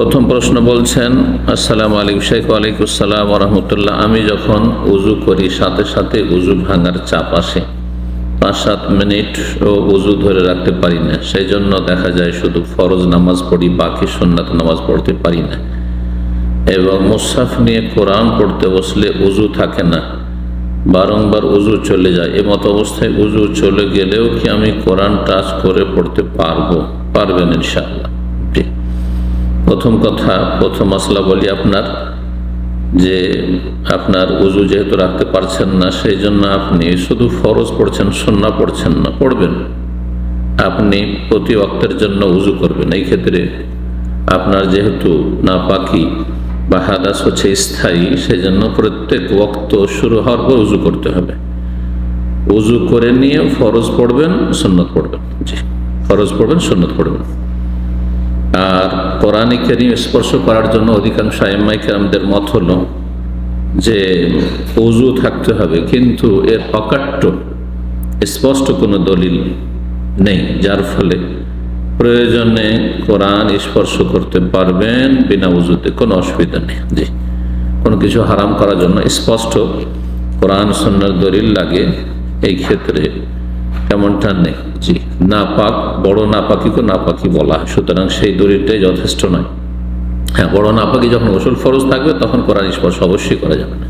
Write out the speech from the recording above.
প্রথম প্রশ্ন বলছেন, আসসালামু আলাইকুম শেখ। ওয়ালাইকুম আসসালাম ওয়া রাহমাতুল্লাহ। আমি যখন উজু করি সাথে সাথে উজু ভাঙার চাপ আসে, 5-7 মিনিট ও উজু ধরে রাখতে পারি না। সেই জন্য দেখা যায় শুধু ফরজ নামাজ পড়ি, বাকি সুন্নাত নামাজ পড়তে পারি না। এবং মুসহাফ নিয়ে কোরআন পড়তে বসলে উজু থাকে না, বারংবার উজু চলে যায়। এমত অবস্থায় উজু চলে গেলেও কি আমি কোরআন টাচ করে পড়তে পারবেন ইনশাআল্লাহ? প্রথম কথা, প্রথম মাসলা বলি আপনার, যে আপনার উজু যেহেতু রাখতে পারছেন না, সেই জন্য আপনি শুধু ফরজ পড়ছেন, সুন্নাহ পড়ছেন না, পড়বেন। আপনি প্রতি ওয়াক্তের জন্য উজু করবেন। এই ক্ষেত্রে আপনার যেহেতু নাপাকি বা হাদাস হচ্ছে স্থায়ী, সেই জন্য প্রত্যেক ওয়াক্ত শুরু হওয়ার পর উজু করতে হবে। উজু করে নিয়ে ফরজ পড়বেন, সুন্নত পড়বেন। জি, ফরজ পড়বেন, সুন্নত পড়বেন। আর কোরআনে কারীম স্পর্শ করার জন্য অধিকাংশ আইম্মায়ে কেরামদের মত হলো যে ওযু থাকতে হবে, কিন্তু এর অকাট্য স্পষ্ট কোনো দলিল নেই, যার ফলে প্রয়োজনে কোরআন স্পর্শ করতে পারবেন বিনা ওযুতে, কোনো অসুবিধা নেই। জি, কোনো কিছু হারাম করার জন্য স্পষ্ট কোরআন সুন্নাহর দলিল লাগে, এই ক্ষেত্রে তেমনটা নেই। জি, নাপাক, বড় নাপাকিকে নাপাকি বলা হয়, সুতরাং সেই দলিলটাই যথেষ্ট নয়। হ্যাঁ, বড় নাপাকি যখন গোসল ফরজ থাকবে তখন কোরআন স্পর্শ অবশ্যই করা যাবে না।